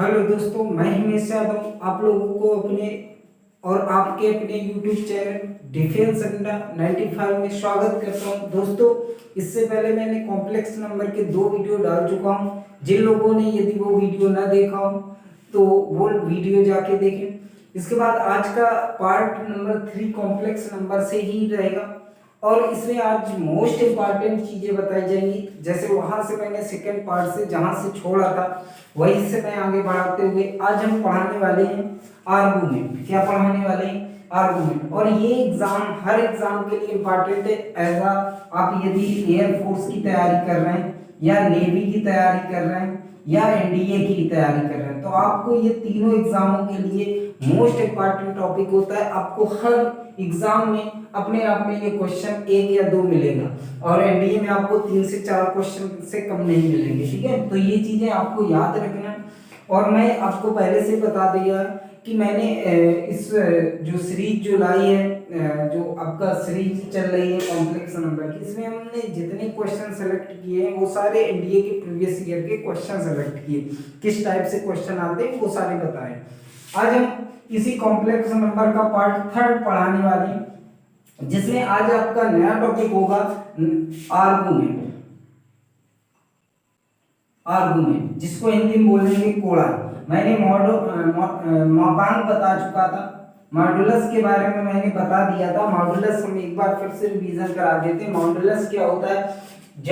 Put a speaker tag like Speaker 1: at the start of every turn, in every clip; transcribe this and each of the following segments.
Speaker 1: Hello दोस्तों, मैं हिमेश यादव आप लोगों को अपने और आपके अपने YouTube चैनल डिफेंस अड्डा 95 में स्वागत करता हूं। दोस्तों, इससे पहले मैंने कॉम्प्लेक्स नंबर के 2 वीडियो डाल चुका हूं। जिन लोगों ने यदि वो वीडियो ना देखा हो तो वो वीडियो जाके देखें। इसके बाद आज का पार्ट नंबर 3 कॉम्प्लेक्स नंबर से ही रहेगा और इसमें आज मोस्ट इम्पॉर्टेंट चीजें बताई जाएंगी। जैसे वहां से मैंने सेकेंड पार्ट से जहां से छोड़ा था वहीं से मैं आगे बढ़ाते हुए आज हम पढ़ाने वाले हैं आर्गुमेंट। क्या पढ़ाने वाले हैं? आर्गुमेंट। और ये एग्जाम हर एग्जाम के लिए इम्पॉर्टेंट है। एज आप यदि एयरफोर्स की तैयारी कर रहे हैं या नेवी की तैयारी कर रहे हैं या एनडीए की तैयारी कर रहे हैं तो आपको ये तीनों एग्जामों के लिए मोस्ट इम्पॉर्टेंट टॉपिक होता है। आपको हर एग्जाम में अपने आप में ये क्वेश्चन 1 या 2 मिलेगा और एनडीए में आपको 3 से 4 क्वेश्चन से कम नहीं मिलेंगे। ठीक है, तो ये चीजें आपको याद रखना। और मैं आपको पहले से बता दिया कि मैंने इस जो सीरीज जो लाई है, जो आपका सीरीज चल रही है कॉम्प्लेक्स नंबर की, इसमें हमने जितने क्वेश्चन सेलेक्ट किए हैं वो सारे एनडीए के प्रीवियस ईयर के क्वेश्चन सेलेक्ट किए। किस टाइप से क्वेश्चन आते हैं वो सारे बताएं। आज हम इसी कॉम्प्लेक्स नंबर का पार्ट 3 पढ़ाने वाले हैं, जिसमें आज आपका नया टॉपिक होगा आर्गुमेंट। आर्गुमेंट जिसको हिंदी में बोलेंगे कोड़ा। मैंने मापांक बता चुका था, मॉडुलस के बारे में मैंने बता दिया था। मॉडुलस हम एक बार फिर से रिवीजन करा देते हैं। मॉडुलस क्या होता है? z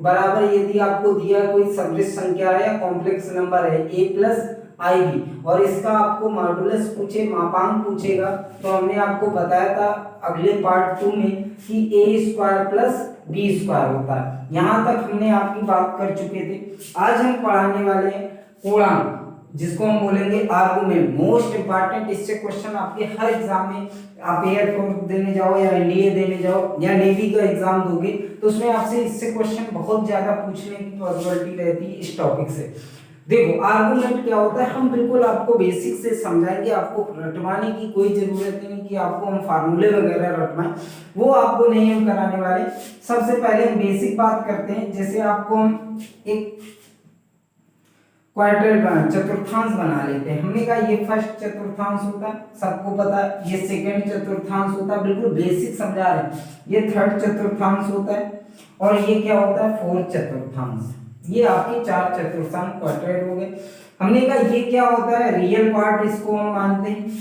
Speaker 1: बराबर यदि आपको दिया कोई सदृश संख्या है या कॉम्प्लेक्स नंबर है a प्लस आईबी और इसका आपको मॉडुलस पूछे, मापांक पूछेगा, तो हमने आपको बताया था अगले पार्ट 2 में कि a square plus b square होता है। यहां तक हमने आपकी बात कर चुके थे। आज हम पढ़ाने वाले हैं कोणांक, जिसको हम बोलेंगे आर्गुमेंट। मोस्ट इंपॉर्टेंट, इससे क्वेश्चन आपके हर एग्जाम में, आप एयरफोर्स देने जाओ या एनडीए देने जाओ या नेवी का एग्जाम दोगे तो उसमें आपसे इससे क्वेश्चन बहुत ज्यादा पूछने की पॉसिबिलिटी रहती है इस टॉपिक से। देखो, आर्गुमेंट क्या होता है हम बिल्कुल आपको बेसिक से समझाएंगे। आपको रटवाने की कोई जरूरत नहीं कि आपको हम फार्मूले वगैरह रटवाएं, वो आपको नहीं हम कराने वाले। सबसे पहले हम बेसिक बात करते हैं। जैसे आपको हम एक क्वाड्रेंट चतुर्थांश बना लेते हैं। हमने कहा ये फर्स्ट चतुर्थांश होता है, सबको पता है। ये सेकंड चतुर्थांश होता है, बिल्कुल बेसिक समझा रहे हैं। ये थर्ड चतुर्थांश होता है और ये क्या होता है? फोर्थ चतुर्थांश। ये आपके 4 चतुर्थांश क्वाड्रेंट हो गए। हमने कहा ये क्या होता है? रियल पार्ट इसको हम मानते हैं,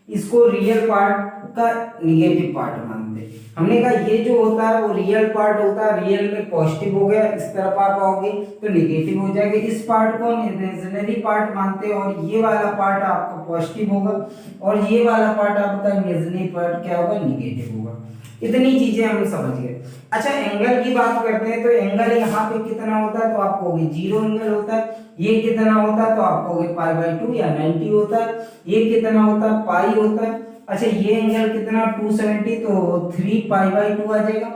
Speaker 1: इसको रियल पार्ट का निगेटिव पार्ट मानते हैं। हमने कहा ये जो होता है वो रियल पार्ट होता है, रियल में पॉजिटिव हो गया, इस तरफ आप आओगे तो निगेटिव हो जाएगा। इस पार्ट को हम इमेजिनरी पार्ट मानते हैं और ये वाला पार्ट आपका पॉजिटिव होगा और ये वाला पार्ट आपका इमेजिनरी पार्ट क्या होगा? निगेटिव होगा। इतनी चीजें हम समझ गए। अच्छा, एंगल की बात करते हैं तो एंगल यहाँ पे कितना होता है तो आप कहोगे 0 एंगल होता है। ये कितना होता है तो आप कहोगे π/2 या 90 होता है। ये कितना होता है? पाई होता है। अच्छा, ये एंगल कितना? 270, तो 3π/2 आ जाएगा।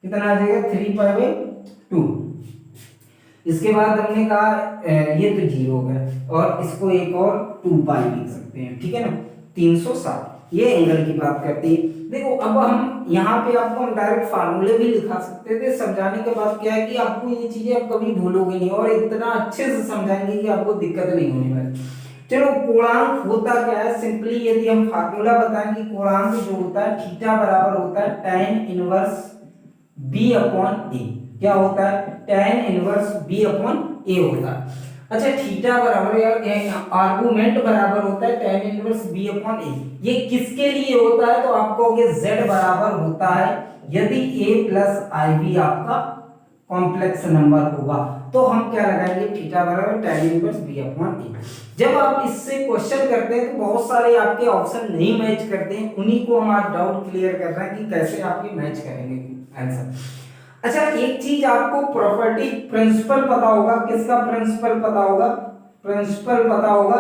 Speaker 1: कितना आ जाएगा? 3π/2। इसके बाद हमने कहा ये तो 0 हो गया और इसको एक और 2π लिख सकते हैं। ठीक है ना? 360। ये एंगल की बात करते हैं। देखो, अब हम यहाँ पे आपको हम डायरेक्ट फार्मूले भी लिखा सकते थे। समझाने के बाद क्या है कि आपको ये चीजें आप कभी भूलोगे नहीं और इतना अच्छे से समझाएंगे कि आपको दिक्कत नहीं होने वाली। चलो, कोणांक होता क्या है? सिंपली यदि हम फार्मूला बताएंगे, कोणांक जो होता है थीटा बराबर होता है tan इनवर्स b/a। क्या होता है? tan इनवर्स b/a होता है। अच्छा, थीटा बराबर या आर्गुमेंट बराबर होता है tan इनवर्स b/a। ये किसके लिए होता है तो आप कहोगे z बराबर होता है यदि a प्लस ib आपका कॉम्प्लेक्स नंबर होगा तो हम क्या लगाएंगे? थीटा बराबर tan इनवर्स b/a। जब आप इससे क्वेश्चन करते हैं तो बहुत सारे आपके ऑप्शन नहीं मैच करते हैं, उन्हीं को हम आज डाउट क्लियर कर रहे हैं कि कैसे आप ये मैच करेंगे आंसर। अच्छा, एक चीज आपको प्रॉपर्टी प्रिंसिपल पता होगा। किसका प्रिंसिपल पता होगा? प्रिंसिपल पता होगा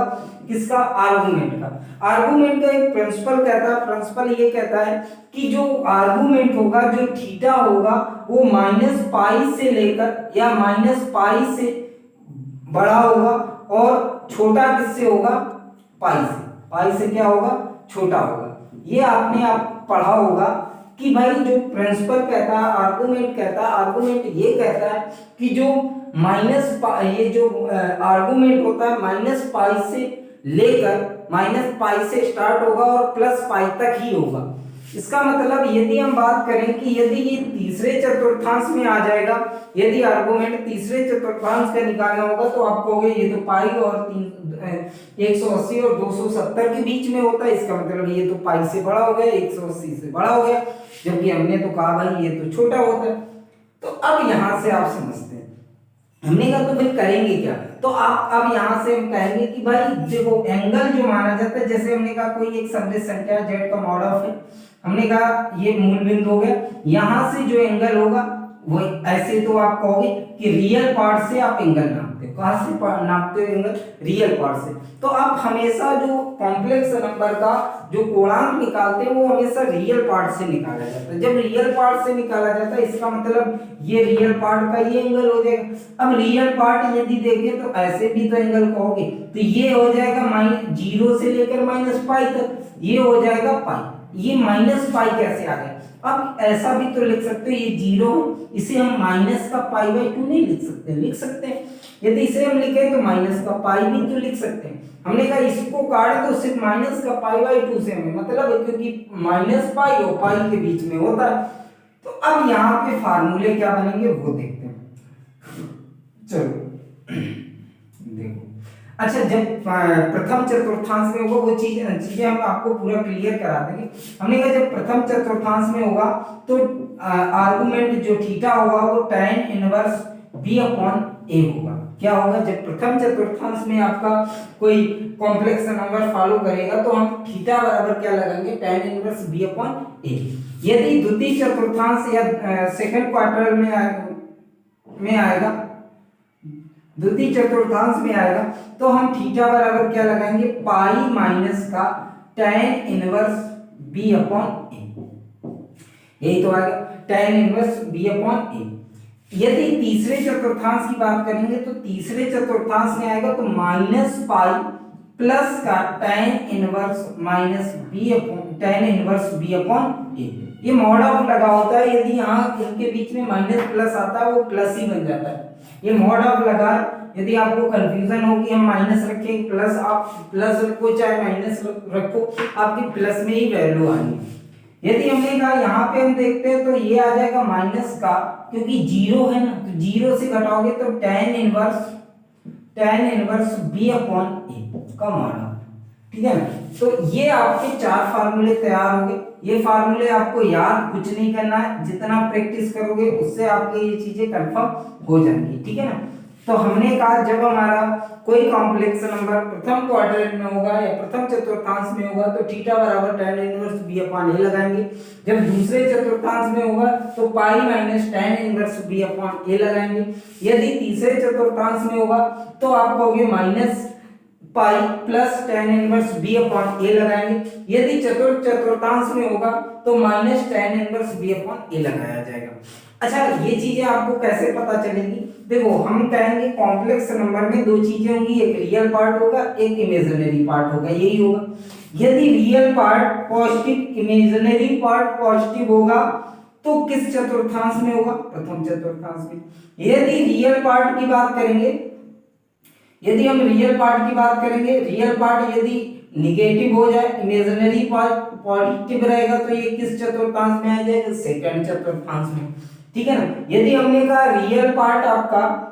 Speaker 1: किसका? आर्गुमेंट का। आर्गुमेंट का एक प्रिंसिपल कहता है, प्रिंसिपल ये कहता है कि जो आर्गुमेंट होगा, जो थीटा होगा, वो -π से लेकर या -π से बड़ा होगा और छोटा किससे होगा? पाई से। पाई से क्या होगा? छोटा होगा। ये आपने आप पढ़ा होगा कि भाई जो प्रिंसिपल कहता है, आर्गुमेंट कहता है, आर्गुमेंट ये कहता है कि जो माइनस ये जो आर्गुमेंट होता है माइनस पाई से लेकर माइनस पाई से स्टार्ट होगा और प्लस पाई तक ही होगा। इसका मतलब यदि हम बात करें कि यदि ये तीसरे चतुर्थांश में आ जाएगा, यदि आर्गुमेंट तीसरे चतुर्थांश का निकालना होगा तो आप कहोगे ये तो पाई और 180 और 270 के बीच में होता है, इसका मतलब ये तो पाई से बड़ा हो गया, 180 से बड़ा हो गया, जबकि हमने तो कहा भाई ये तो छोटा होता है। तो अब यहां से आप समझते हैं, हमने कहा तो फिर करेंगे क्या, तो आप अब यहां से हम कहेंगे कि भाई देखो एंगल जो माना जाता है, जैसे हमने कहा कोई एक सदिश संख्या z का मॉड ऑफ है, हमने कहा ये मूल बिंदु हो गया, यहां से जो एंगल होगा वो ऐसे तो आप कहोगे कि रियल पार्ट से आप एंगल नापते हो, कहां से नापते हो एंगल, रियल पार्ट से। तो आप हमेशा जो कॉम्प्लेक्स नंबर का जो कोणांक निकालते हैं वो हमेशा रियल पार्ट से निकाला जाता है। जब रियल पार्ट से निकाला जाता है इसका मतलब ये रियल पार्ट का ये एंगल हो जाएगा। अब रियल पार्ट यदि देखें तो ऐसे भी तो एंगल कहोगे, तो ये हो जाएगा -0 से लेकर -पाई तक, ये हो जाएगा पाई। ये -पाई कैसे आ गया, अब ऐसा भी तो लिख सकते हो, ये 0 इसे हम माइनस का π/2 नहीं लिख सकते, लिख सकते हैं। यदि इसे हम लिखें तो माइनस का पाई भी तो लिख सकते हैं। हमने कहा इसको काट दो सिर्फ माइनस का π/2 से, हमें मतलब है क्योंकि -पाई और पाई के बीच में होता है। तो अब यहाँ पे फार्मूले क्या बनेंगे वो देखते हैं। चलो देखो, अच्छा जब प्रथम चतुर्थांश में होगा वो चीजें हम आपको पूरा क्लियर करा देंगे। हमने कहा जब प्रथम चतुर्थांश में होगा तो आर्गुमेंट जो थीटा होगा वो tan इनवर्स b/a होगा। क्या होगा, जब प्रथम चतुर्थांश में आपका कोई कॉम्प्लेक्स नंबर फॉलो करेगा तो हम थीटा बराबर क्या लगाएंगे, tan इनवर्स b/a। यदि द्वितीय चतुर्थांश या सेकंड क्वार्टर में आएगा, द्वितीय चतुर्थांश में आएगा तो हम थीटा बराबर क्या लगाएंगे, पाई माइनस का tan इनवर्स b/a, यही तो आएगा tan इनवर्स b/a। यदि तीसरे चतुर्थांश की बात करेंगे तो तीसरे चतुर्थांश में आएगा तो -पाई प्लस का tan इनवर्स b/a। ये मॉड ऑफ लगा होता है, यदि यहाँ इनके बीच में माइनस प्लस आता है वो प्लस ही बन जाता है। ये मॉड ऑफ लगा, यदि आपको कंफ्यूजन हो कि हम माइनस रखें प्लस, आप प्लस रखो चाहे माइनस रखो, आपकी प्लस में ही वैल्यू आनी है। यदि हमने कहा यहाँ पे हम देखते हैं तो ये आ जाएगा माइनस का, क्योंकि 0 है ना, तो 0 से घटाओगे तो tan इनवर्स b/a का मान, ठीक है ना। तो ये आपके 4 फार्मूले तैयार हो गए। ये फार्मूले आपको याद कुछ नहीं करना है, जितना प्रैक्टिस करोगे उससे आपके ये चीजें कंफर्म हो जाएंगी, ठीक है ना। तो हमने कहा जब हमारा कोई कॉम्प्लेक्स नंबर प्रथम क्वाड्रेंट में होगा या प्रथम चतुर्थांश में होगा तो थीटा बराबर tan इनवर्स b/a लगाएंगे। जब दूसरे चतुर्थांश में होगा तो pi minus tan inverse b/a लगाएंगे। यदि तीसरे चतुर्थांश में होगा तो आप कहोगे minus pi plus tan inverse b/a लगाएंगे। यदि चतुर्थ चतुर्थांश में होगा तो माइनस tan इनवर्स b/a लगाया जाएगा। अच्छा, ये चीजें आपको कैसे पता चलेगी, देखो हम कहेंगे कॉम्प्लेक्स नंबर में 2 चीजें होंगी, एक रियल पार्ट होगा एक इमेजिनरी पार्ट होगा, यही होगा। यदि real part positive, imaginary part positive होगा तो किस चतुर्थांश में होगा, प्रथम चतुर्थांश में। यदि रियल पार्ट की बात करेंगे, यदि हम रियल पार्ट की बात करेंगे, रियल पार्ट यदि निगेटिव हो जाए, इमेजिनरी पार्ट पॉजिटिव रहेगा तो ये किस चतुर्थांश में आ जाएगा, सेकंड चतुर्थांश में, ठीक है ना। यदि हमने कहा रियल पार्ट आपका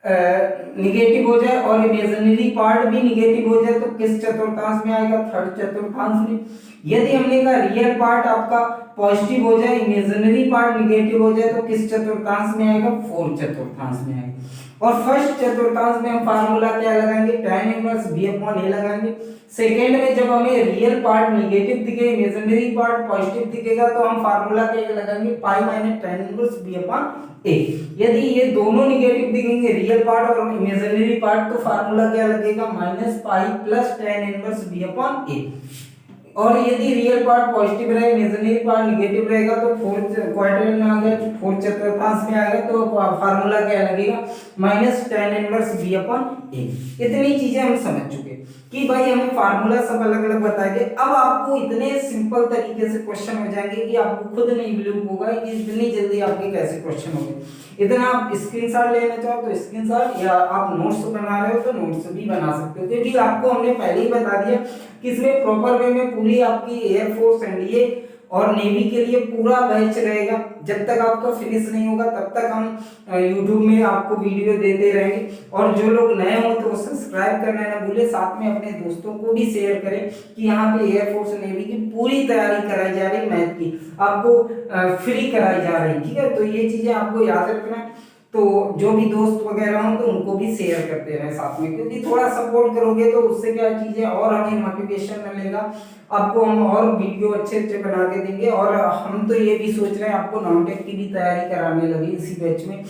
Speaker 1: निगेटिव हो जाए और इमेजिनरी पार्ट भी निगेटिव हो जाए तो किस चतुर्थांश में आएगा, थर्ड चतुर्थांश में। यदि हमने कहा रियल पार्ट आपका पॉजिटिव हो जाए, इमेजिनरी पार्ट निगेटिव हो जाए तो किस चतुर्थांश में आएगा, फोर्थ चतुर्थांश में आएगा। और फर्स्ट चतुर्थांश में हम फार्मूला क्या लगाएंगे, tan इनवर्स b/a लगाएंगे। सेकेंड में जब हमें रियल पार्ट निगेटिव दिखे, इमेजिनरी पार्ट पॉजिटिव दिखेगा तो हम फार्मूला क्या लगाएंगे, pi minus tan inverse b/a। यदि ये दोनों निगेटिव दिखेंगे, रियल पार्ट और इमेजिनरी पार्ट, तो फार्मूला क्या लगेगा, minus pi plus tan inverse b/a। और यदि रियल पार्ट पॉजिटिव रहेगा, इमेजिनरी पार्ट नेगेटिव रहेगा तो फोर्थ क्वाड्रेंट में आ गया, फोर्थ चतुर्थांश में आ गया, तो फार्मूला क्या लगेगा, minus tan inverse b upon a। इतनी चीजें हम समझ चुके कि भाई हमें फार्मूला सब अलग अलग बताएंगे। अब आपको इतने सिंपल तरीके से क्वेश्चन हो जाएंगे कि आपको खुद नहीं बिलीव होगा कि इतनी जल्दी आपके कैसे क्वेश्चन हो गए। इतना आप स्क्रीनशॉट लेना चाहो तो स्क्रीनशॉट, या आप नोट्स बना रहे हो तो नोट्स भी बना सकते हो, क्योंकि आपको हमने पहले ही बता दिया कि इसमें प्रॉपर वे में पूरी आपकी एयरफोर्स, एनडीए और नेवी के लिए पूरा बैच रहेगा। जब तक आपका फिनिश नहीं होगा तब तक हम YouTube में आपको वीडियो देते रहेंगे। और जो लोग नए हो तो सब्सक्राइब करना ना भूले, साथ में अपने दोस्तों को भी शेयर करें कि यहाँ पे एयरफोर्स नेवी की पूरी तैयारी कराई जा रही, मैथ की आपको फ्री कराई जा रही, ठीक है। तो ये चीजें आपको याद रखना, तो जो भी दोस्त वगैरह हो तो उनको भी शेयर करते रहे साथ में, क्योंकि थोड़ा सपोर्ट करोगे तो उससे क्या चीजें और हमें मोटिवेशन मिलेगा, आपको हम और वीडियो अच्छे अच्छे बना के देंगे। और हम तो ये भी सोच रहे हैं आपको नॉनटेक की भी तैयारी कराने लगे इसी बैच में,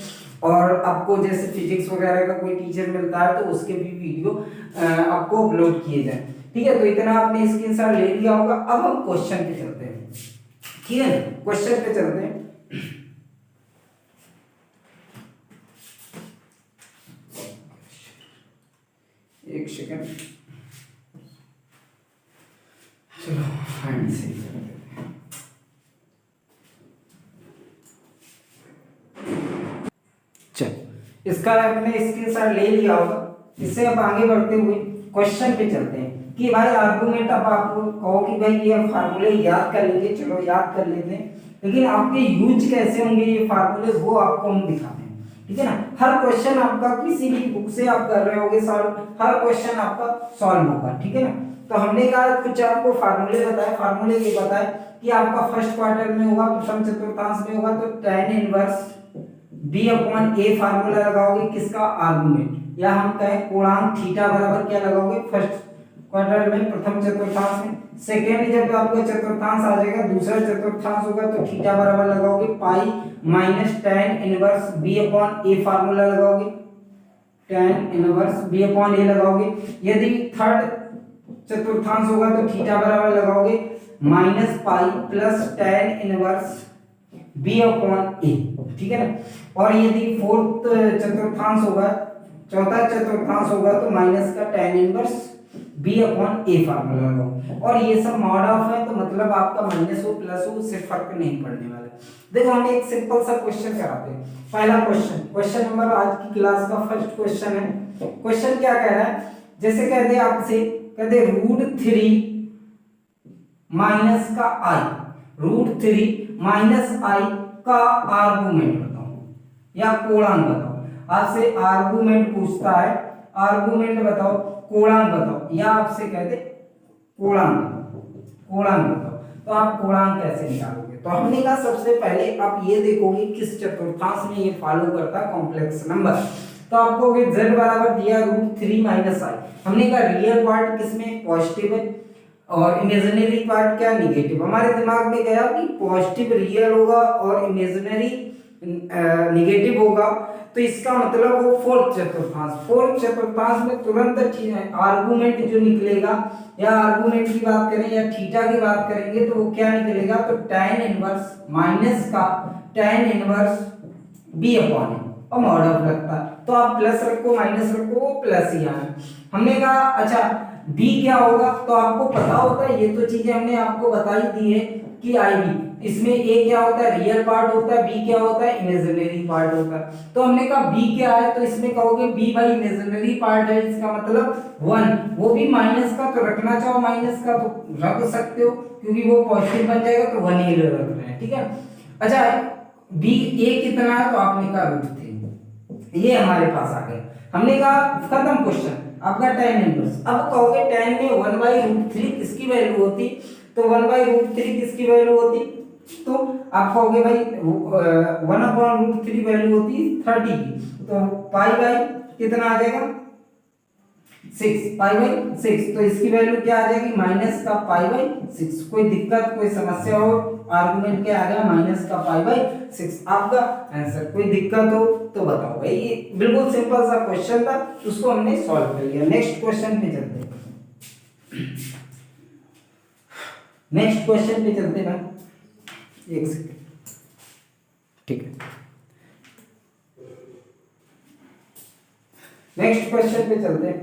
Speaker 1: और आपको जैसे फिजिक्स वगैरह का कोई टीचर मिलता है तो उसके भी वीडियो आपको अपलोड किए जाए, ठीक है। तो इतना आपने स्क्रीनशॉट ले लिया होगा। अब हम क्वेश्चन पे चलते हैं, ठीक है, क्वेश्चन पे चलते हैं। एक सेकंड, चलो हैंड से कर देते हैं। चलो इसका आपने स्क्रीनशॉट ले लिया होगा। इससे अब आगे बढ़ते हुए क्वेश्चन पे चलते हैं कि भाई आर्गुमेंट, अब आप कहो कि भाई ये फार्मूले याद कर लेंगे, चलो याद कर लेते हैं, लेकिन आपके यूज कैसे होंगे ये फार्मूले वो आपको हम दिखाते हैं, ठीक है ना। हर क्वेश्चन आपका किसी भी बुक से आप कर रहे होगे सॉल्व, हर क्वेश्चन आपका सॉल्व होगा, ठीक है ना। तो हमने कहा कुछ आपको फार्मूले बताए, फार्मूले ये बताए कि आपका फर्स्ट क्वार्टर में होगा, प्रथम चतुर्थांश में होगा, तो tan inverse b upon a formula लगाओगे किसका, आर्गुमेंट, या हम कहें कोणांक थीटा बराबर क्या लगाओगे, फर्स्ट क्वार्टर में, प्रथम चतुर्थांश में। सेकेंड जब आपका चतुर्थांश आ जाएगा, दूसरा चतुर्थांश होगा तो थीटा बराबर लगाओगे pi minus tan inverse b upon a formula लगाओगे, tan inverse b upon a लगाओगे। यदि थर्ड चतुर्थांश होगा तो थीटा बराबर लगाओगे minus pi plus tan inverse b upon a, ठीक है ना। और यदि फोर्थ चतुर्थांश होगा, चौथा चतुर्थांश होगा तो माइनस का tan inverse b upon a formula लगाओ। और ये सब मॉड ऑफ है तो मतलब आपका माइनस हो प्लस हो उससे फर्क नहीं पड़ने वाला। देखो हम एक सिंपल सा क्वेश्चन कराते हैं। पहला क्वेश्चन, क्वेश्चन नंबर आज की क्लास का फर्स्ट क्वेश्चन है। क्वेश्चन क्या कह रहा है, जैसे कहते हैं आपसे, कहते √3 माइनस का i, √3 माइनस i का आर्गुमेंट बताओ या कोणांक बताओ। आपसे आर्गुमेंट पूछता है, आर्गुमेंट बताओ, कोणांक बताओ, या आपसे कहते कोणांक बताओ, कोणांक बताओ। तो आप कोणांक कैसे निकालोगे, तो हमने कहा सबसे पहले आप ये देखोगे किस चतुर्थांश में ये फॉलो करता है कॉम्प्लेक्स नंबर। तो आपको z बराबर दिया √3 माइनस i। हमने कहा रियल पार्ट किसमें, पॉजिटिव है, और इमेजिनरी पार्ट क्या, निगेटिव। हमारे दिमाग में गया कि पॉजिटिव रियल होगा और इमेजिनरी निगेटिव होगा, तो इसका मतलब वो फोर्थ चतुर्थांश, फोर्थ चतुर्थांश में तुरंत आर्गुमेंट जो निकलेगा, या आर्गुमेंट की बात करें या थीटा की बात करेंगे तो वो क्या निकलेगा, तो tan इनवर्स माइनस का tan inverse b upon a, और मॉड ऑफ लगता है तो आप प्लस रखो माइनस रखो वो प्लस ही आना। हमने कहा अच्छा b क्या होगा, तो आपको पता होता है, ये तो चीजें हमने आपको बता ही दी है कि ib, इसमें a क्या होता है, रियल पार्ट होता है, b क्या होता है, इमेजिनरी पार्ट होता है। तो हमने कहा b क्या है, तो इसमें कहोगे b भाई इमेजिनरी पार्ट है, इसका मतलब 1, वो भी माइनस का, तो रखना चाहो माइनस का तो रख सकते हो, क्योंकि वो पॉजिटिव बन जाएगा तो 1 ही रख रहे हैं, ठीक है। अच्छा b a कितना है, तो आपने कहा √3, ये हमारे पास आ गया। हमने कहा खत्म क्वेश्चन, आपका tan इनवर्स। अब कहोगे tan में 1/√3 किसकी वैल्यू होती, तो 1/√3 किसकी वैल्यू होती, तो आप कहोगे भाई 1/√3 वैल्यू होती 30 की, तो पाई बाई कितना आ जाएगा 6, पाई/6, तो इसकी वैल्यू क्या आ जाएगी, माइनस का पाई/6। कोई दिक्कत कोई समस्या हो, आर्गुमेंट क्या आ गया, माइनस का पाई/6 आपका आंसर। कोई दिक्कत हो तो बताओ भाई, ये बिल्कुल सिंपल सा क्वेश्चन था, उसको हमने सॉल्व कर लिया। नेक्स्ट क्वेश्चन पे चलते हैं। नेक्स्ट क्वेश्चन पे चलते भाई, एक सेकेंड, ठीक है। नेक्स्ट क्वेश्चन पे चलते हैं।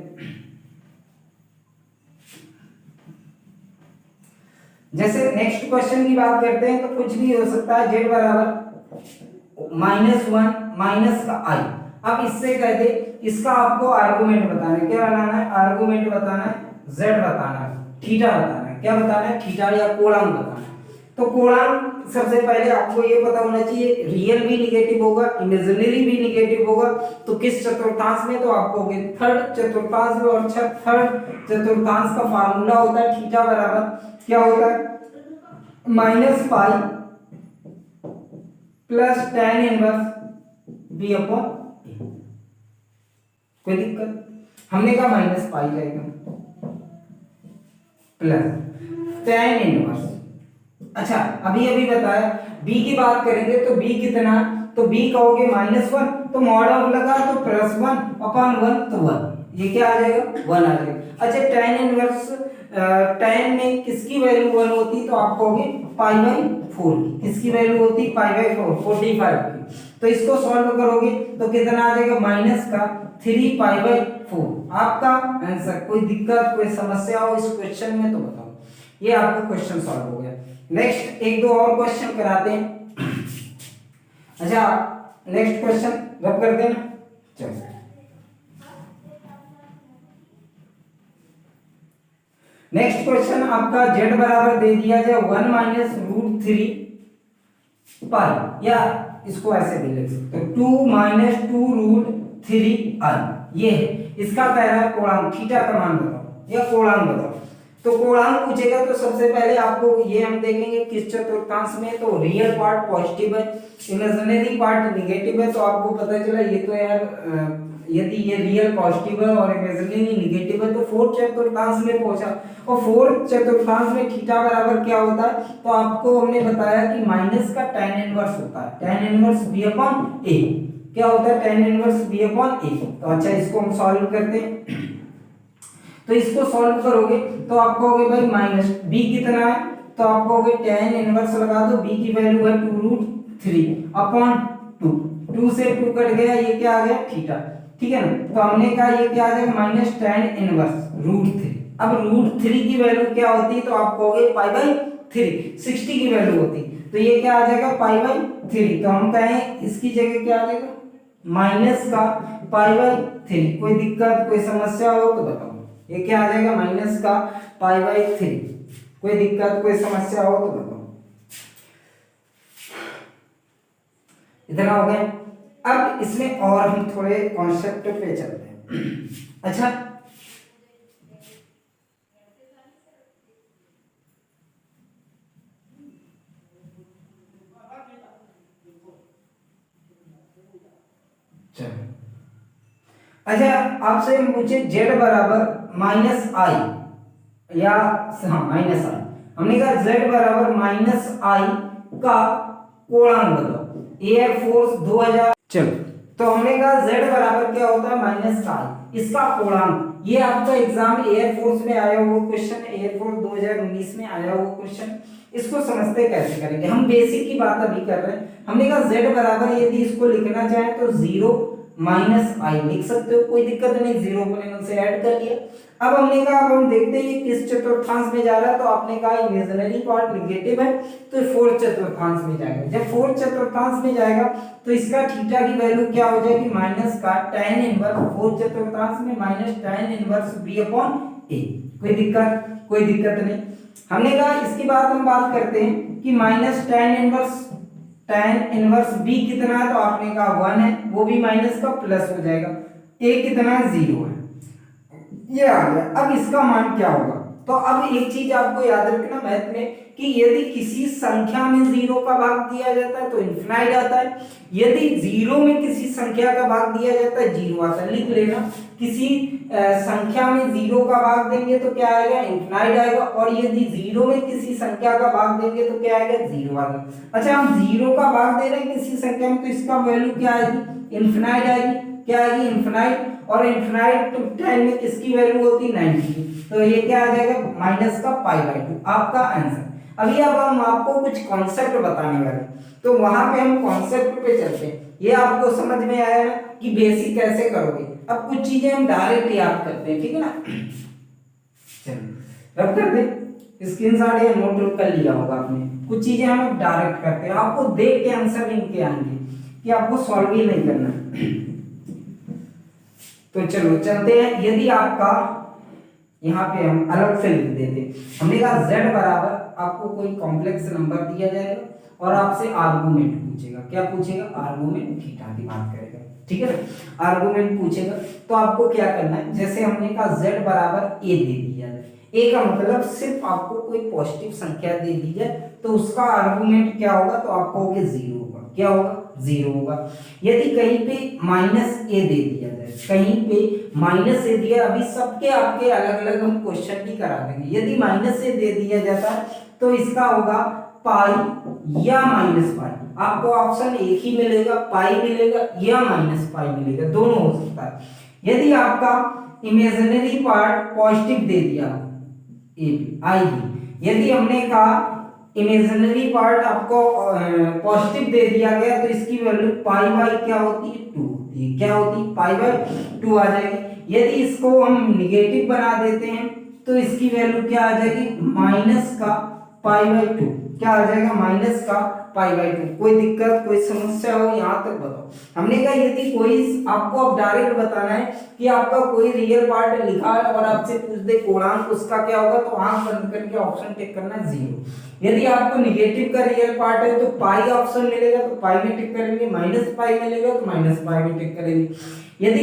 Speaker 1: जैसे नेक्स्ट क्वेश्चन की बात करते हैं तो कुछ भी हो सकता है, z बराबर -1 माइनस का i। अब इससे कहते इसका आपको आर्गुमेंट बताना है, क्या बनाना है, आर्गुमेंट बताना है, z बताना है, थीटा बताना है, क्या बताना है, थीटा या कोणांक बताना है। तो कोणांक सबसे पहले आपको ये पता होना चाहिए, रियल भी निगेटिव होगा, इमेजिनरी भी निगेटिव होगा। तो किस चतुर्थांश में, तो आपको थर्ड चतुर्थांश में, और थर्ड चतुर्थांश का फार्मूला होता है थीटा बराबर क्या होता है, -pi plus tan inverse b upon a। कोई दिक्कत, हमने कहा -पाई जाएगा प्लस tan इनवर्स। अच्छा अभी बताया b की बात करेंगे तो b कितना, तो b कहोगे -1 तो मॉड ऑफ लगा तो +1 अपॉन 1 तो 1, ये क्या आ जाएगा 1 आ जाएगा। अच्छा tan इनवर्स, tan में किसकी वैल्यू 1 होती, तो आप कहोगे π/4 की, किसकी वैल्यू होती π/4 45 की। तो इसको सॉल्व करोगे तो कितना आ जाएगा, -3 π/4 आपका आंसर। कोई दिक्कत कोई समस्या हो इस क्वेश्चन में तो बताओ, ये आपका क्वेश्चन सॉल्व हो गया। नेक्स्ट एक दो और क्वेश्चन कराते हैं। अच्छा नेक्स्ट क्वेश्चन रब कर देना, चलो नेक्स्ट क्वेश्चन आपका z बराबर दे दिया जाए 1 माइनस √3 पाई, या इसको ऐसे भी लिख सकते हो 2 माइनस 2√3 i। ये है इसका पहला कोणांक, थीटा का मान बताओ या कोणांक बताओ। तो कोणांक पूछेगा तो सबसे पहले आपको ये हम देखेंगे किस चतुर्थांश में, तो रियल पार्ट पॉजिटिव है, इमेजिनरी पार्ट निगेटिव है। तो आपको पता चला ये तो यार यदि ये रियल पॉजिटिव है और इमेजिनरी निगेटिव है तो फोर्थ चतुर्थांश में पहुंचा। और फोर्थ चतुर्थांश में थीटा बराबर क्या होता है, तो आपको हमने बताया कि माइनस का tan इनवर्स होता है, tan inverse b upon a। क्या होता है tan inverse b upon a। तो अच्छा इसको हम सॉल्व करते हैं। तो इसको सॉल्व करोगे तो आप कहोगे भाई माइनस b कितना है, तो आप कहोगे tan इनवर्स लगा दो, b की वैल्यू है 2√3 अपॉन 2, 2 से 2 कट गया, ये क्या आ गया थीटा, ठीक है ना। तो हमने कहा ये क्या आ जाएगा माइनस tan इनवर्स √3। अब √3 की वैल्यू क्या होती, तो आप कहोगे π/3, 60 की वैल्यू होती, तो ये क्या आ जाएगा π/3। तो हम कहें इसकी जगह क्या आ जाएगा माइनस का π/3। कोई दिक्कत कोई समस्या हो तो बताओ, ये क्या आ जाएगा माइनस का π/3। कोई दिक्कत कोई समस्या हो तो बताओ, इतना हो गया। अब इसमें और हम थोड़े कॉन्सेप्ट पे चलते हैं। अच्छा अच्छा आपसे मुझे z बराबर -i या -i, हमने कहा z बराबर -i का कोणांक बताओ, एयरफोर्स 2000। चलो तो हमने कहा z बराबर क्या होता है -i, इसका कोणांक। ये आपका एग्जाम एयरफोर्स में आया हुआ क्वेश्चन है, एयरफोर्स 2019 में आया हुआ क्वेश्चन। इसको समझते कैसे करेंगे, हम बेसिक की बात अभी कर रहे हैं। हमने कहा z बराबर यदि इसको लिखना चाहे तो 0 -i लिख सकते हो, कोई दिक्कत नहीं, 0 को से ऐड कर लिया। अब हमने कहा अब हम देखते हैं किस चतुर्थांश में जा रहा है, तो आपने कहा इमेजिनरी पार्ट नेगेटिव है तो फोर्थ चतुर्थांश में जाएगा। जब फोर्थ चतुर्थांश में जाएगा तो इसका थीटा की वैल्यू क्या हो जाएगी माइनस का tan इनवर्स, फोर्थ चतुर्थांश में minus tan inverse b upon a। कोई दिक्कत नहीं। हमने कहा इसके बाद हम बात करते हैं कि माइनस tan इनवर्स b कितना है, तो आपने कहा 1 है, वो भी माइनस का प्लस हो जाएगा, a कितना है 0 है, ये आ गया। अब इसका मान क्या होगा, तो अब एक चीज आपको याद रखना मैथ में कि यदि किसी संख्या में 0 का भाग दिया जाता है तो इनफिनाइट आता है, यदि 0 में किसी संख्या का भाग दिया जाता है 0 आता है। लिख लेना, किसी संख्या में 0 का भाग देंगे तो क्या आएगा इनफिनाइट आएगा, और यदि 0 में किसी संख्या का भाग देंगे तो क्या आएगा 0 आएगा। अच्छा हम 0 का भाग दे रहे हैं किसी संख्या में तो इसका वैल्यू क्या आएगी इनफिनाइट आएगी, क्या आएगी इनफिनाइट। और इनफिनाइट टाइम में किसकी वैल्यू होती है 90 की, तो ये क्या आ जाएगा माइनस का π/2 आपका आंसर। अभी अब हम आपको कुछ कॉन्सेप्ट बताने वाले, तो वहां पे हम कॉन्सेप्ट पे चलते हैं। ये आपको समझ में आया ना कि बेसिक कैसे करोगे। अब कुछ चीजें हम डायरेक्ट याद करते हैं, ठीक है ना। चलो रब कर दे, स्क्रीनशॉट या नोट कर लिया होगा आपने। कुछ चीजें हम डायरेक्ट करते हैं, आपको देख के आंसर इनके आएंगे कि आपको सॉल्व ही नहीं करना। तो चलो चलते हैं। यदि आपका यहाँ पे हम अलग से लिख देते, हमने कहा z बराबर आपको कोई कॉम्प्लेक्स नंबर दिया जाएगा और आपसे आर्गुमेंट पूछेगा। क्या पूछेगा? आर्गुमेंट, थीटा की बात करेगा, ठीक है ना। आर्गुमेंट पूछेगा तो आपको क्या करना है, जैसे हमने कहा z बराबर a दे दिया है, a का मतलब सिर्फ आपको कोई पॉजिटिव संख्या दे दी जाए तो उसका आर्गुमेंट क्या होगा, तो आप कहोगे 0 होगा। क्या होगा? 0 होगा। यदि कहीं पे माइनस ए दे दिया जाए, कहीं पे माइनस ए दिया, अभी सबके आपके अलग अलग हम क्वेश्चन भी करा देंगे। यदि माइनस ए दे दिया जाता है तो इसका होगा पाई या माइनस पाई। आपको ऑप्शन एक ही मिलेगा, पाई मिलेगा या माइनस पाई मिलेगा, दोनों हो सकता है। यदि आपका इमेजिनरी पार्ट पॉजिटिव दे दिया ए आई बी, यदि हमने कहा इमेजिनरी पार्ट आपको पॉजिटिव दे दिया गया तो इसकी वैल्यू पाई बाई क्या होती है? 2 होती है। क्या होती है? पाई बाई 2 आ जाएगी। यदि इसको हम निगेटिव बना देते हैं तो इसकी वैल्यू क्या आ जाएगी? माइनस का पाई बाई 2। क्या आ जाएगा? माइनस का पाई बाई 2। कोई दिक्कत, कोई समस्या हो यहाँ तक बताओ। हमने कहा यदि कोई आपको अब डायरेक्ट बताना है कि आपका कोई रियल पार्ट लिखा है और आपसे पूछ दे कोणांक, उसका क्या होगा, तो आंख बंद करके ऑप्शन टिक करना है 0। यदि आपको निगेटिव का रियल पार्ट है तो पाई ऑप्शन मिलेगा तो पाई में टिक करेंगे, माइनस पाई मिलेगा तो माइनस पाई में टिक करेंगे। यदि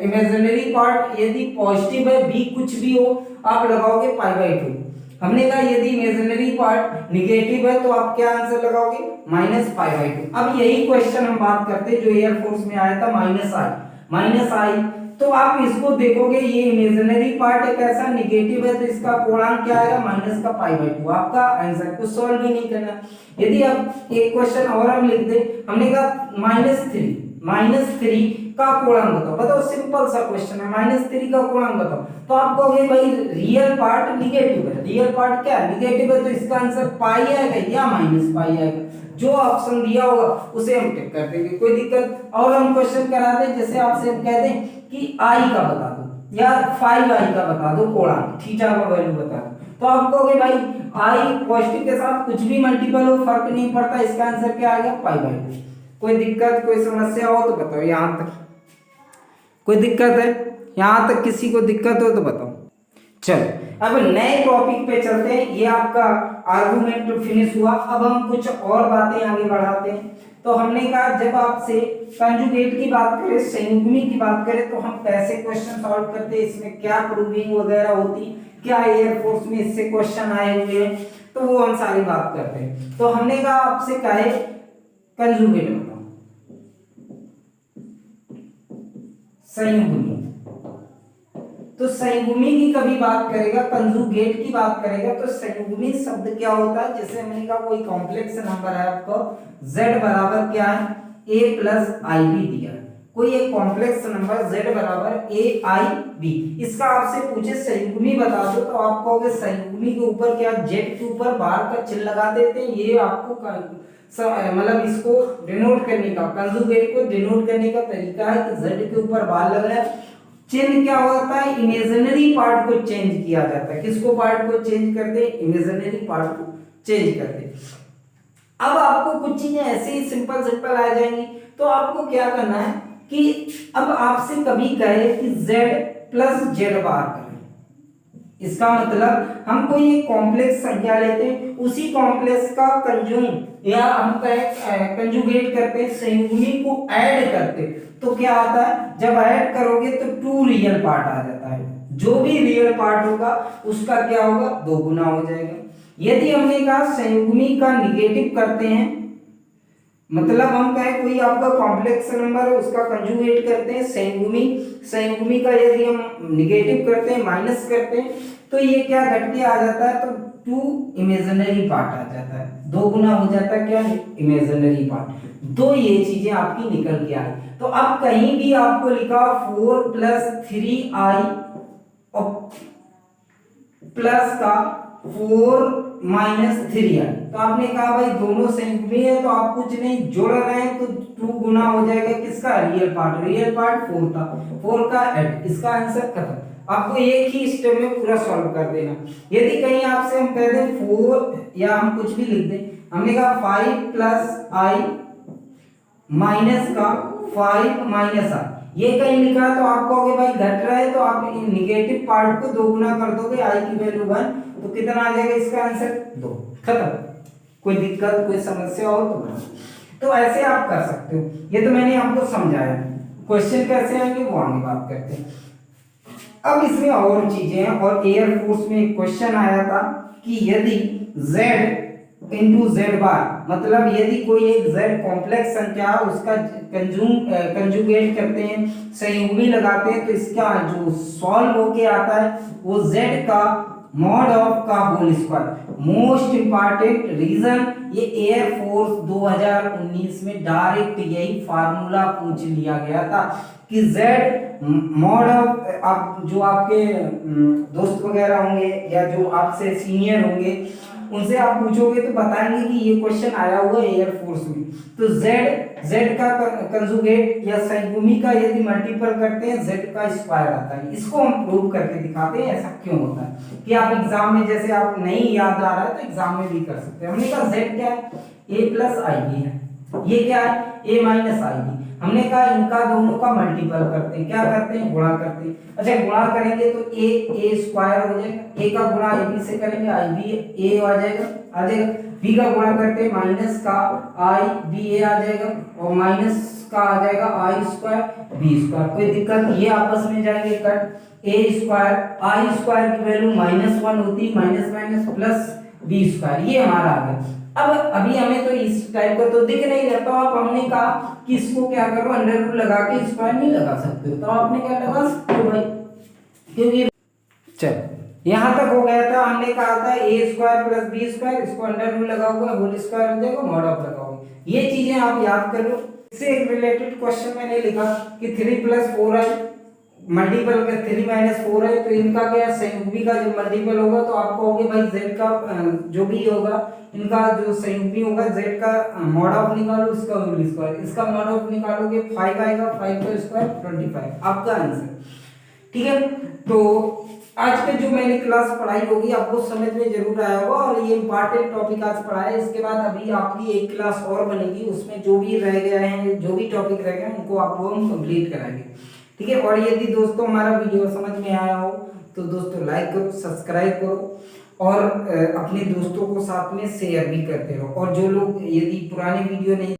Speaker 1: इमेजिनरी पार्ट यदि पॉजिटिव है, बी कुछ भी हो, आप लगाओगे पाई बाई 2। हमने कहा यदि इमेजिनरी पार्ट निगेटिव है तो आप क्या आंसर लगाओगे? Minus pi by 2। अब यही क्वेश्चन हम बात करते हैं जो एयरफोर्स में आया था, माइनस आई। तो आप इसको देखोगे, ये इमेजिनरी पार्ट एक ऐसा निगेटिव है तो इसका पूर्णांक क्या आएगा? माइनस का पाई बाई 2। आपका आंसर को सॉल्व ही नहीं करना। यदि अब एक क्वेश्चन और हम लिख दे, हमने कहा माइनस थ्री का पूर्णांक बताओ। बताओ, सिंपल सा क्वेश्चन है, -3 का पूर्णांक बताओ। तो आप कहोगे भाई रियल पार्ट निगेटिव है, रियल पार्ट क्या है? निगेटिव है, तो इसका आंसर पाई आएगा या माइनस पाई आएगा। जो ऑप्शन दिया होगा उसे हम टिक कर देंगे, कोई दिक्कत। और हम क्वेश्चन करा दें, जैसे आपसे हम कह दें कि आई का बता दो या 5i का बता दो पूर्णांक, थीटा का वैल्यू बता दो, तो आप कहोगे भाई आई पॉजिटिव के साथ कुछ भी मल्टीपल हो फर्क नहीं पड़ता, इसका आंसर क्या आएगा? Pi by 2। कोई दिक्कत, कोई समस्या हो तो बताओ। यहाँ तक कोई दिक्कत है? यहाँ तक किसी को दिक्कत हो तो बताओ। चलो अब नए टॉपिक पे चलते हैं। ये आपका आर्गुमेंट फिनिश हुआ। अब हम कुछ और बातें आगे बढ़ाते हैं। तो हमने कहा जब आपसे कंजुगेट की बात करें, संयुग्मी की बात करें, तो हम कैसे क्वेश्चन सॉल्व करते हैं, इसमें क्या प्रूविंग वगैरह होती, क्या एयरफोर्स में इससे क्वेश्चन आए हुए हैं, तो वो हम सारी बात करते हैं। तो हमने कहा आपसे कहे कंजुगेट बताओ, संयुग्मी। तो संयुग्मी की कभी बात करेगा, कंजुगेट की बात करेगा, तो संयुग्मी शब्द क्या होता है? जैसे मैंने कहा कोई कॉम्प्लेक्स नंबर है, आपको z बराबर क्या है? a प्लस आई बी दिया है। कोई एक कॉम्प्लेक्स नंबर z बराबर a आई बी, इसका आपसे पूछे संयुग्मी बता दो, तो आप कहोगे संयुग्मी के ऊपर क्या, z के ऊपर बार का चिन्ह लगा देते हैं। ये आपको मतलब इसको डिनोट करने का, कंजुगेट को डिनोट करने का तरीका है कि z के ऊपर बार लग रहा है। चिन्ह क्या होता है? इमेजिनरी पार्ट को चेंज किया जाता है। किसको पार्ट को चेंज करते हैं? इमेजिनरी पार्ट को चेंज करते हैं। अब आपको कुछ चीजें ऐसे ही सिंपल आ जाएंगी, तो आपको क्या करना है कि अब आपसे कभी कहे कि z प्लस जेड बार करें, इसका मतलब हम कोई एक कॉम्प्लेक्स संख्या लेते हैं, उसी कॉम्प्लेक्स का कंजुग या हम कंजुगेट करते हैं, संयुग्मी को ऐड करते हैं, तो क्या आता है? जब ऐड करोगे तो 2 रियल पार्ट आ जाता है। जो भी रियल पार्ट होगा उसका क्या होगा? 2 गुना हो जाएगा। यदि हमने कहा संयुग्मी का निगेटिव करते हैं, मतलब हम कहें कोई आपका कॉम्प्लेक्स नंबर है उसका कंजुगेट करते हैं, संयुग्मी का यदि हम निगेटिव करते हैं, माइनस करते हैं, तो ये क्या घट के आ जाता है? तो 2 इमेजिनरी पार्ट आ जाता है, 2 गुना हो जाता है क्या? Imaginary part. 2 ये चीजें आपकी निकल के आई। तो अब कहीं भी आपको लिखा 4 प्लस 3i और प्लस का 4 -3i। तो आपने कहा भाई दोनों संयुग्मी है तो आप कुछ नहीं जोड़ रहे हैं तो 2 गुना हो जाएगा किसका, रियल पार्ट 4 था, 4 का 8, इसका आंसर खत्म। आपको एक ही स्टेप में पूरा सॉल्व कर देना। यदि कहीं आपसे हम कह दें 4 या हम कुछ भी लिख दें, हमने कहा 5 प्लस आई माइनस का 5 माइनस आई, ये कहीं लिखा है तो आप कहोगे भाई घट रहा है तो आप निगेटिव पार्ट को 2 गुना कर दोगे, आई की वैल्यू 1, तो कितना आ जाएगा इसका आंसर 2, खत्म। कोई दिक्कत कोई समस्या हो तो ऐसे आप कर सकते हो। ये तो मैंने आपको समझाया, क्वेश्चन कैसे आएंगे वो आगे बात करते हैं। अब इसमें और चीजें हैं, और एयरफोर्स में एक क्वेश्चन आया था कि यदि z इंटू जेड बार, मतलब यदि कोई एक z कॉम्प्लेक्स संख्या उसका कंजुगेट करते हैं, संयुग्मी लगाते हैं, तो इसका जो सॉल्व होके आता है वो z का मॉड ऑफ का whole square. Most important reason, ये एयरफोर्स 2019 में डायरेक्ट यही फार्मूला पूछ लिया गया था कि z मॉड ऑफ, आप जो आपके दोस्त वगैरह होंगे या जो आपसे सीनियर होंगे उनसे आप पूछोगे तो बताएंगे कि ये क्वेश्चन आया हुआ है एयरफोर्स में। तो z का कंजुगेट या संयुग्मी का यदि मल्टीपल करते हैं z का स्क्वायर आता है। इसको हम प्रूव करके दिखाते हैं ऐसा क्यों होता है कि आप एग्जाम में जैसे आप नहीं याद आ रहा है तो एग्जाम में भी कर सकते हैं। हमने कहा z क्या है, a प्लस आई बी है, ये क्या है a माइनस आई बी। हमने कहा इनका दोनों का मल्टीपल करते हैं, क्या करते हैं, गुणा करते हैं। अच्छा गुणा करेंगे तो a स्क्वायर हो जाएगा, a का गुणा ab से करेंगे आई बी a आ जाएगा, b का गुणा करते हैं माइनस का आई बी a आ जाएगा, और माइनस का आ जाएगा आई स्क्वायर बी स्क्वायर। कोई दिक्कत, ये आपस में जाएंगे cut, a square i square की वैल्यू -1 होती है, minus minus plus b square, ये हमारा आ गया। अब अभी हमें तो इस टाइप का तो दिख नहीं रहता, आप हमने कहा कि इसको क्या करो अंडर रूट लगा के स्क्वायर नहीं लगा सकते हो, तो आपने क्या लगा सकते हो भाई, क्योंकि चल यहाँ तक हो गया था। हमने कहा था a square plus b square, इसको अंडर रूट लगाओगे होल स्क्वायर हो जाएगा, मॉड ऑफ लगाओगे। ये चीजें आप याद कर लो। इससे एक रिलेटेड क्वेश्चन मैंने लिखा कि 3 प्लस 4i मल्टीपल का 3 माइनस 4 है, तो इनका क्या संयुग्मी का जब मल्टीपल होगा तो आप कहोगे भाई z का जो भी होगा इनका जो संयुग्मी होगा z का मॉड ऑफ निकालो, इसका होल स्क्वायर, इसका मॉड ऑफ निकालोगे 5 आएगा, 5 का स्क्वायर 25, आपका आंसर। ठीक है, तो आज के जो मैंने क्लास पढ़ाई होगी आपको समझ में जरूर आया होगा, और ये इंपॉर्टेंट टॉपिक आज पढ़ा है। इसके बाद अभी आपकी एक क्लास और बनेगी, उसमें जो भी रह गए हैं, जो भी टॉपिक रह गए हैं उनको आपको हम कंप्लीट कराएंगे। ठीक है, और यदि दोस्तों हमारा वीडियो समझ में आया हो तो दोस्तों लाइक करो, सब्सक्राइब करो, और अपने दोस्तों को साथ में शेयर भी करते रहो। और जो लोग यदि पुराने वीडियो नहीं